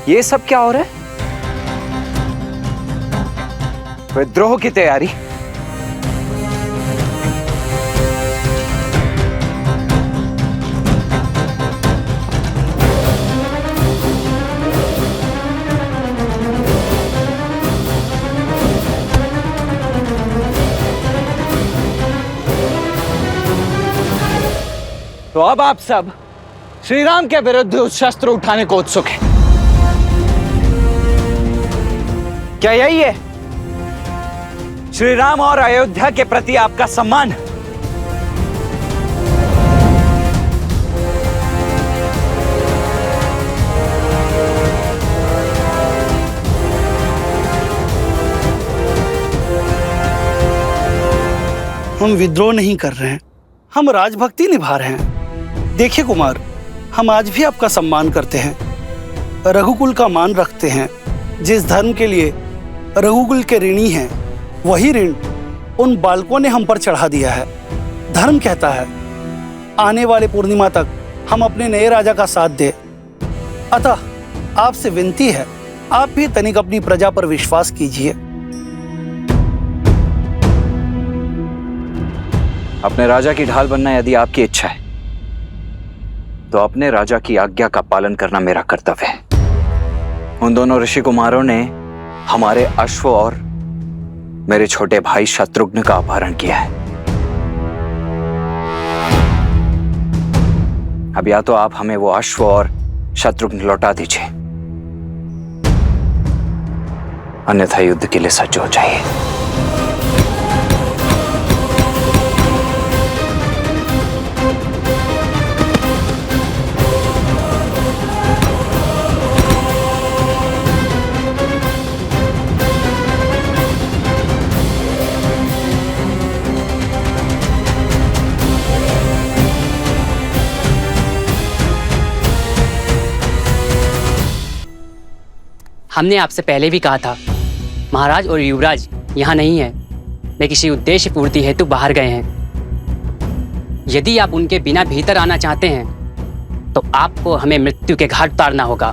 ये सब क्या हो रहा है? विद्रोह की तैयारी? तो अब आप सब श्री राम के विरुद्ध शस्त्र उठाने को उत्सुक हैं। क्या यही है श्री राम और अयोध्या के प्रति आपका सम्मान? हम विद्रोह नहीं कर रहे हैं, हम राजभक्ति निभा रहे हैं। देखिए कुमार, हम आज भी आपका सम्मान करते हैं, रघुकुल का मान रखते हैं। जिस धर्म के लिए रघुकुल के ऋणी हैं, वही ऋण उन बालकों ने हम पर चढ़ा दिया है। धर्म कहता है आने वाले पूर्णिमा तक हम अपने नए राजा का साथ दें। अतः आपसे विनती है, आप भी तनिक अपनी प्रजा पर विश्वास कीजिए। अपने राजा की ढाल बनना यदि आपकी इच्छा है, तो अपने राजा की आज्ञा का पालन करना मेरा कर्तव्य है। उन दोनों ऋषि कुमारों ने हमारे अश्व और मेरे छोटे भाई शत्रुघ्न का अपहरण किया है। अब या तो आप हमें वो अश्व और शत्रुघ्न लौटा दीजिए, अन्यथा युद्ध के लिए सज्ज हो जाइए। हमने आपसे पहले भी कहा था, महाराज और युवराज यहाँ नहीं है, वे किसी उद्देश्य पूर्ति हेतु बाहर गए हैं। यदि आप उनके बिना भीतर आना चाहते हैं तो आपको हमें मृत्यु के घाट उतारना होगा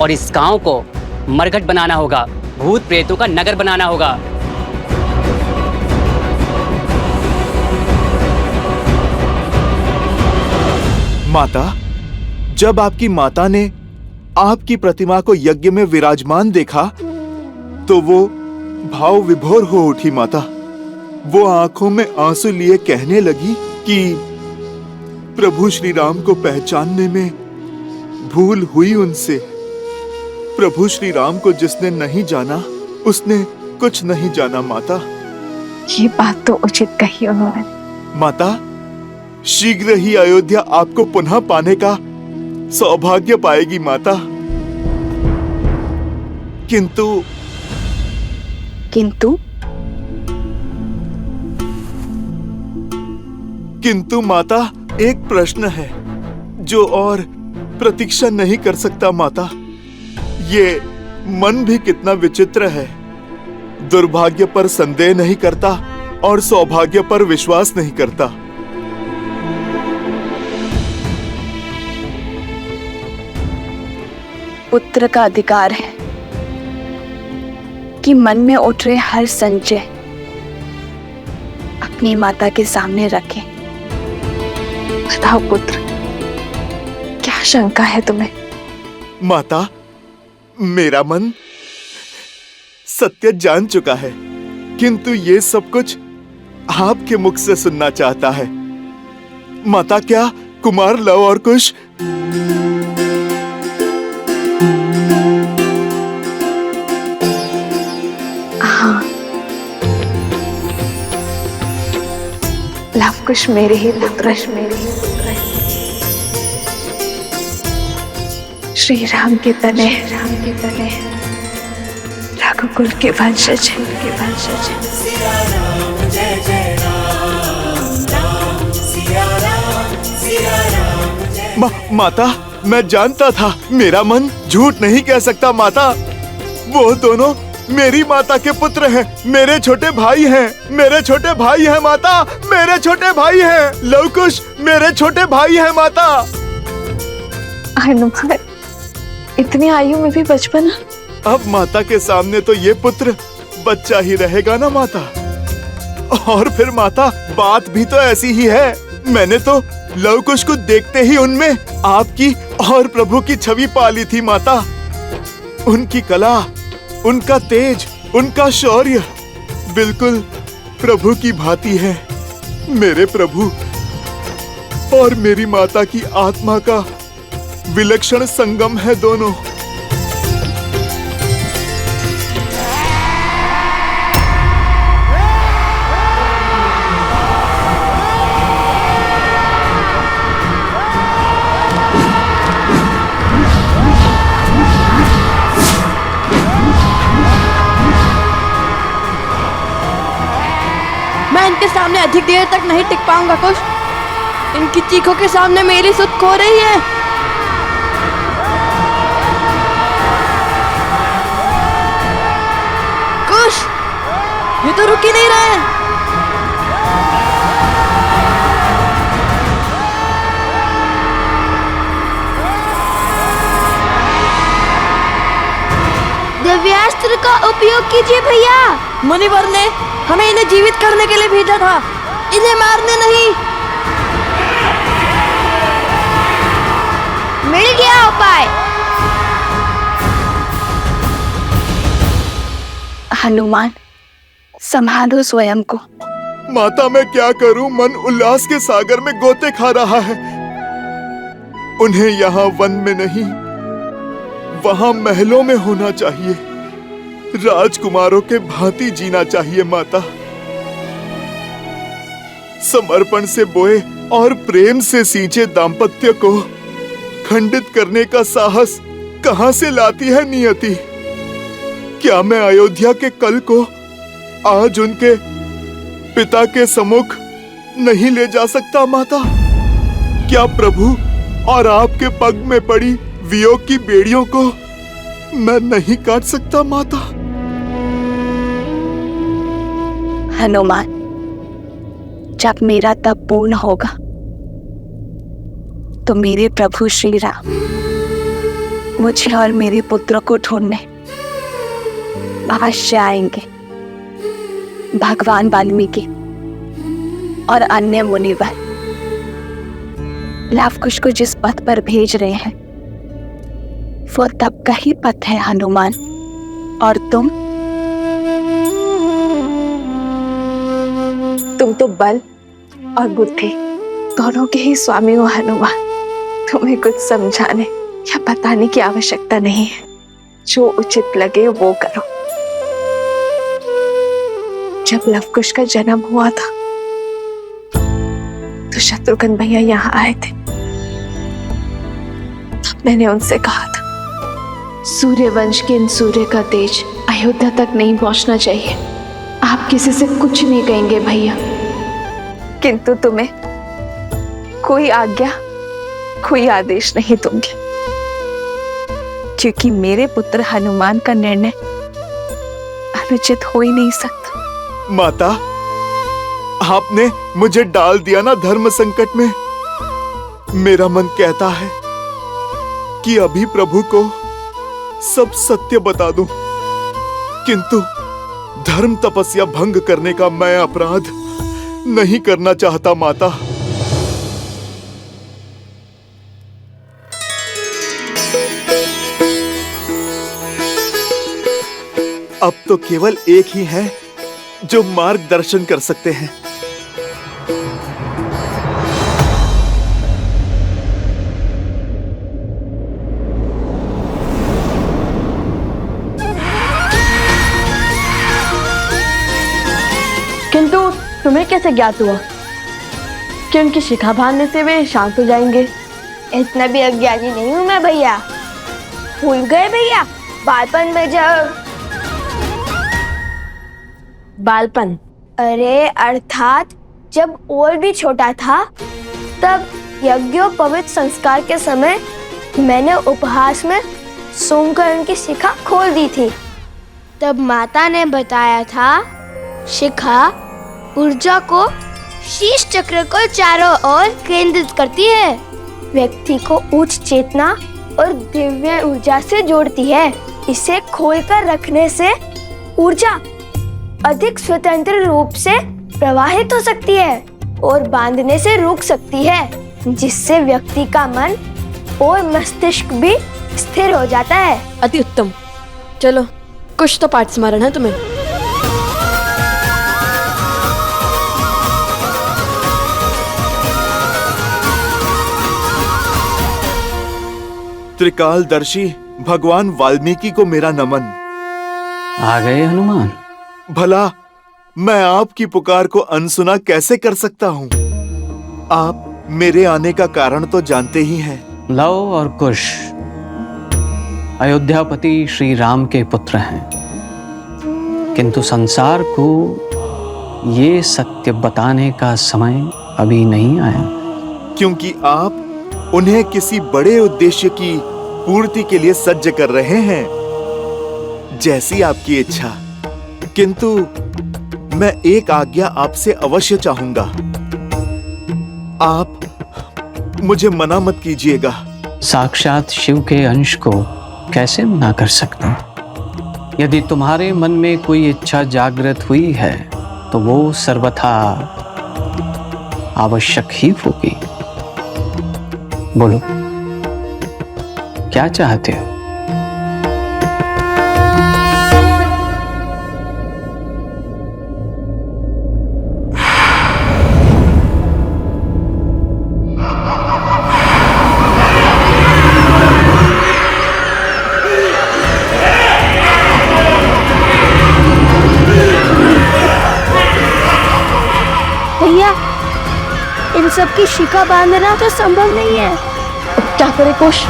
और इस गांव को मरघट बनाना होगा, भूत प्रेतों का नगर बनाना होगा। माता, जब आपकी माता ने आपकी प्रतिमा को यज्ञ में विराजमान देखा तो वो भाव विभोर हो उठी। माता, वो आंखों में आंसू लिए कहने लगी कि प्रभु श्री राम को पहचानने में भूल हुई उनसे। प्रभु श्री राम को जिसने नहीं जाना उसने कुछ नहीं जाना। माता, ये बात तो उचित कही उन्होंने। माता, शीघ्र ही अयोध्या आपको पुनः पाने का सौभाग्य पाएगी माता। किंतु माता, एक प्रश्न है जो और प्रतीक्षा नहीं कर सकता। माता, ये मन भी कितना विचित्र है। दुर्भाग्य पर संदेह नहीं करता और सौभाग्य पर विश्वास नहीं करता। पुत्र का अधिकार है कि मन में उठ रहे हर संशय अपनी माता के सामने रखे। बताओ पुत्र, क्या शंका है तुम्हें? माता, मेरा मन सत्य जान चुका है, किंतु ये सब कुछ आपके मुख से सुनना चाहता है। माता, क्या कुमार लव और कुश लवकुश मेरे ही पुत्र, श्री राम के तने रघुकुल के वंशज माता, मैं जानता था, मेरा मन झूठ नहीं कह सकता। माता, वो दोनों मेरी माता के पुत्र हैं, मेरे छोटे भाई हैं, मेरे छोटे भाई हैं। माता, मेरे छोटे भाई हैं। लवकुश मेरे छोटे भाई हैं। माता, हनुमान इतनी आयु में भी बचपना। अब माता के सामने तो ये पुत्र बच्चा ही रहेगा ना माता। और फिर माता, बात भी तो ऐसी ही है। मैंने तो लव कुश को देखते ही उनमें आपकी और प्रभु की छवि पाली थी माता। उनकी कला, उनका तेज, उनका शौर्य बिल्कुल प्रभु की भांति है। मेरे प्रभु और मेरी माता की आत्मा का विलक्षण संगम है दोनों। मैं इनके सामने अधिक देर तक नहीं टिक पाऊंगा कुश। इनकी चीखों के सामने मेरी सुध खो रही है। कुश, ये तो रुक ही नहीं रहे। दिव्यास्त्र का उपयोग कीजिए भैया। मुनिवर ने हमें इन्हें जीवित करने के लिए भेजा था, इन्हें मारने नहीं। मिल गया उपाय। हनुमान, संभालो स्वयं को। माता, मैं क्या करूं? मन उल्लास के सागर में गोते खा रहा है। उन्हें यहाँ वन में नहीं, वहां महलों में होना चाहिए। राजकुमारों के भांति जीना चाहिए माता। समर्पण से बोए और प्रेम से सींचे दाम्पत्य को खंडित करने का साहस कहां से लाती है नियति? क्या मैं अयोध्या के कल को आज उनके पिता के सम्मुख नहीं ले जा सकता माता? क्या प्रभु और आपके पग में पड़ी वियोग की बेड़ियों को मैं नहीं काट सकता माता? हनुमान, जब मेरा तप पूर्ण होगा तो मेरे प्रभु श्री राम मुझे और मेरे पुत्र को ढूंढने अवश्य आएंगे। भगवान वाल्मीकि और अन्य मुनिवर लव कुश को जिस पथ पर भेज रहे हैं वो तप का ही पथ है हनुमान। और तुम तो बल और बुद्धि दोनों के ही स्वामी हो हनुमान। तुम्हें कुछ समझाने या बताने की आवश्यकता नहीं है। जो उचित लगे वो करो। जब लव कुश का जन्म हुआ था तो शत्रुघ्न भैया यहाँ आए थे। तब मैंने उनसे कहा था, सूर्यवंश के इन सूर्य का तेज अयोध्या तक नहीं पहुंचना चाहिए। आप किसी से कुछ नहीं कहेंगे भैया। किंतु तुम्हें कोई आज्ञा, कोई आदेश नहीं दूंगी, क्योंकि मेरे पुत्र हनुमान का निर्णय अनुचित हो ही नहीं सकता। माता, आपने मुझे डाल दिया ना धर्म संकट में। मेरा मन कहता है कि अभी प्रभु को सब सत्य बता दूं, किंतु धर्म तपस्या भंग करने का मैं अपराध नहीं करना चाहता माता। अब तो केवल एक ही है जो मार्गदर्शन कर सकते हैं। किंतु तुम्हें कैसे ज्ञात हुआ कि उनकी शिखा बांधने से वे शांत हो जाएंगे? इतना भी अज्ञानी नहीं हूँ मैं भैया। भूल गए भैया, बालपन में जब बालपन? अरे अर्थात जब और भी छोटा था, तब यज्ञोपवीत संस्कार के समय मैंने उपहास में सूंघकर उनकी शिखा खोल दी थी। तब माता ने बताया था, शिखा ऊर्जा को शीश चक्र को चारों ओर केंद्रित करती है। व्यक्ति को उच्च चेतना और दिव्य ऊर्जा से जोड़ती है। इसे खोलकर रखने से ऊर्जा अधिक स्वतंत्र रूप से प्रवाहित हो सकती है और बांधने से रुक सकती है, जिससे व्यक्ति का मन और मस्तिष्क भी स्थिर हो जाता है। अति उत्तम। चलो, कुछ तो पाठ स्मरण है तुम्हें। त्रिकालदर्शी भगवान वाल्मीकि को मेरा नमन। आ गए हनुमान? भला मैं आपकी पुकार को अनसुना कैसे कर सकता हूँ? आप मेरे आने का कारण तो जानते ही हैं। लव और कुश अयोध्यापति श्री राम के पुत्र हैं, किंतु संसार को ये सत्य बताने का समय अभी नहीं आया, क्योंकि आप उन्हें किसी बड़े उद्देश्य की पूर्ति के लिए सज्ज कर रहे हैं, जैसी आपकी इच्छा। किंतु मैं एक आज्ञा आपसे अवश्य चाहूंगा। आप मुझे मना मत कीजिएगा। साक्षात शिव के अंश को कैसे मना कर सकता हूं? यदि तुम्हारे मन में कोई इच्छा जागृत हुई है तो वो सर्वथा आवश्यक ही होगी। बोलो, क्या चाहते हो? भैया, इन सब की शिखा बांधना तो संभव नहीं है। अब क्या करे कुश?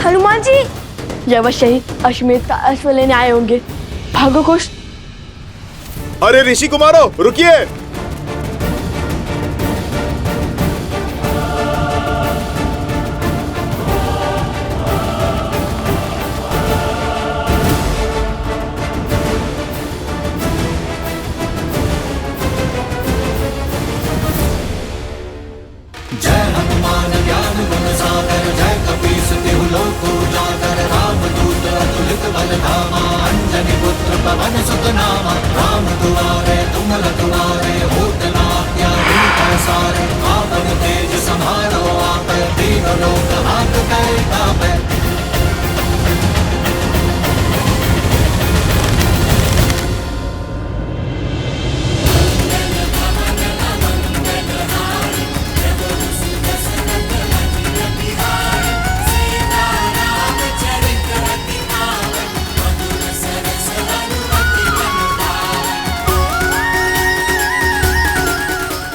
हनुमान जी, ये अवश्य ही अश्वमेध का अश्व लेने आए होंगे। भागो कुश। अरे ऋषि कुमारो, रुकिए।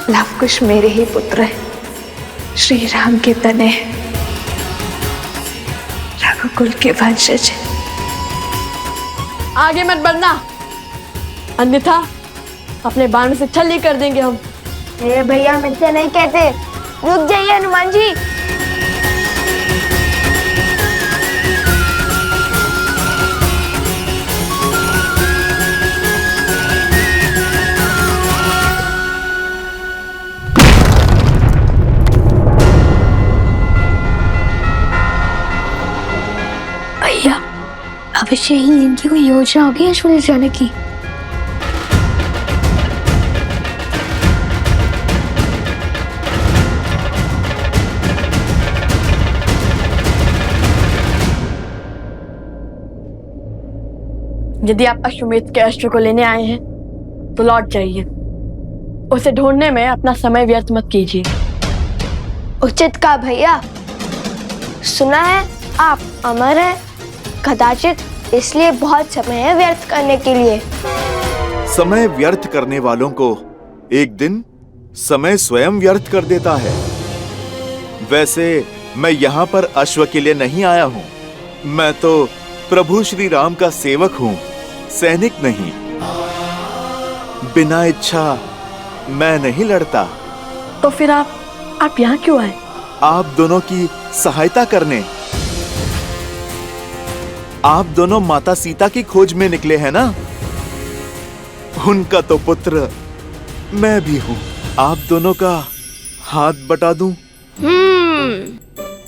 लवकुश मेरे ही पुत्र है, श्री राम के तने हैं, रघुकुल के वंशज हैं। आगे मत बढ़ना, अन्यथा अपने बाण से छल्ली कर देंगे हम। मेरे भैया मुझसे नहीं कहते। रुक जाइए हनुमान जी। भैया, अवश्य ही इनकी कोई योजना होगी अश्व ले जाने की। यदि आप अश्वमेध के अस्त्र को लेने आए हैं तो लौट जाइए। उसे ढूंढने में अपना समय व्यर्थ मत कीजिए। उचित कहा भैया। सुना है आप अमर हैं, कदाचित इसलिए बहुत समय है व्यर्थ करने के लिए। समय व्यर्थ करने वालों को एक दिन समय स्वयं व्यर्थ कर देता है। वैसे मैं यहाँ पर अश्व के लिए नहीं आया हूँ। मैं तो प्रभु श्री राम का सेवक हूँ, सैनिक नहीं। बिना इच्छा मैं नहीं लड़ता। तो फिर आप यहाँ क्यों आए? आप दोनों की सहायता करने। आप दोनों माता सीता की खोज में निकले हैं ना? उनका तो पुत्र मैं भी हूँ। आप दोनों का हाथ बटा दूं?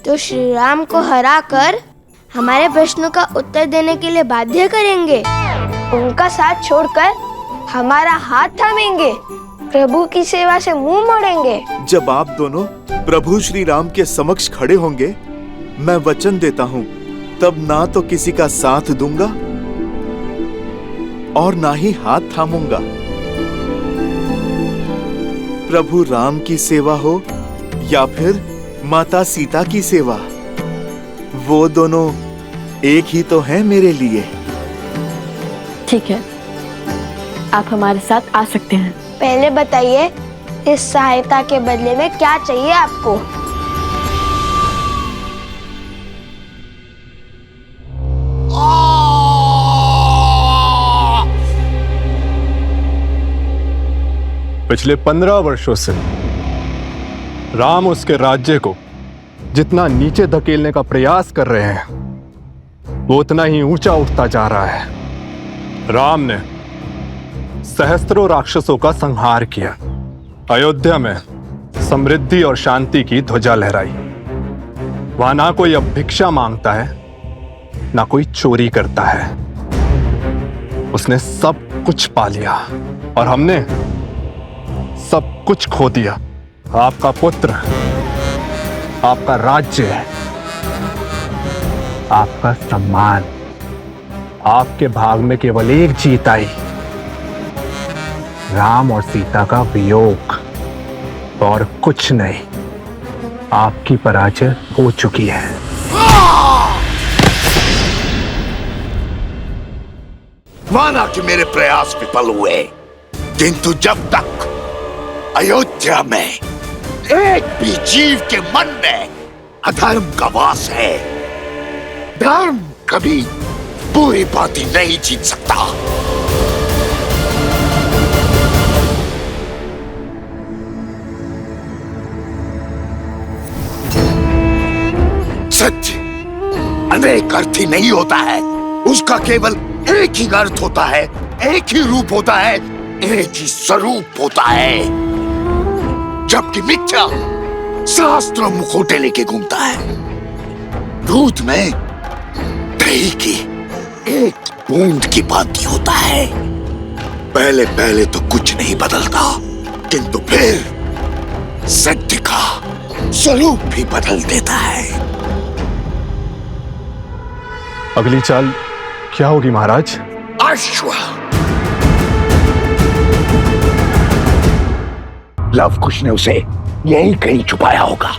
तो श्री राम को हराकर हमारे प्रश्नों का उत्तर देने के लिए बाध्य करेंगे, उनका साथ छोड़कर हमारा हाथ थामेंगे, प्रभु की सेवा से मुंह मोड़ेंगे। जब आप दोनों प्रभु श्री राम के समक्ष खड़े होंगे, मैं वचन देता हूँ, तब ना तो किसी का साथ दूंगा और ना ही हाथ थामूंगा। प्रभु राम की सेवा हो या फिर माता सीता की सेवा, वो दोनों एक ही तो हैं मेरे लिए। ठीक है, आप हमारे साथ आ सकते हैं। पहले बताइए, इस सहायता के बदले में क्या चाहिए आपको? पिछले 15 वर्षों से राम उसके राज्य को जितना नीचे धकेलने का प्रयास कर रहे हैं, वो उतना ही ऊंचा उठता जा रहा है। राम ने सहस्त्रों राक्षसों का संहार किया, अयोध्या में समृद्धि और शांति की ध्वजा लहराई। वहां ना कोई अब भिक्षा मांगता है, ना कोई चोरी करता है। उसने सब कुछ पा लिया और हमने सब कुछ खो दिया। आपका पुत्र, आपका राज्य, आपका सम्मान, आपके भाग में केवल एक जीत आई, राम और सीता का वियोग, और कुछ नहीं। आपकी पराजय हो चुकी है। माना कि मेरे प्रयास विफल हुए, किंतु जब तक अयोध्या में एक भी जीव के मन में अधर्म का वास है, धर्म कभी पूरी बात नहीं जीत सकता। सत्य अनेक अर्थी नहीं होता है, उसका केवल एक ही अर्थ होता है, एक ही रूप होता है, एक ही स्वरूप होता है। जबकि मिथ्या शास्त्र मुखोटे लेके घूमता है। दूध में दही की एक बूंद की बाती होता है। पहले पहले तो कुछ नहीं बदलता, किंतु फिर सत्य का स्वरूप भी बदल देता है। अगली चाल क्या होगी महाराज? अश्व। लव कुश ने उसे यही कहीं छुपाया होगा।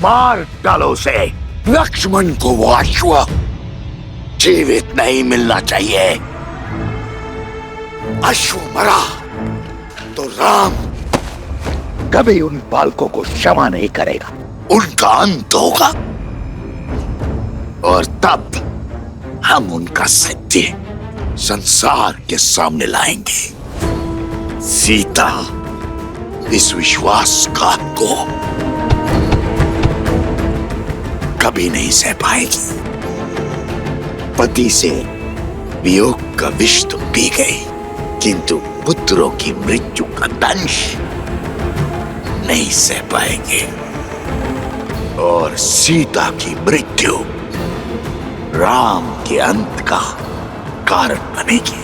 मार डालो उसे। लक्ष्मण को वो अश्व जीवित नहीं मिलना चाहिए। अश्व मरा तो राम कभी उन बालकों को क्षमा नहीं करेगा। उनका अंत होगा और तब हम उनका सत्य संसार के सामने लाएंगे। सीता इस विश्वासघात को कभी नहीं सह पाएगी। पति से वियोग का विष तो पी गई, किंतु पुत्रों की मृत्यु का दंश नहीं सह पाएंगे और सीता की मृत्यु राम के अंत का कारण बनेगी।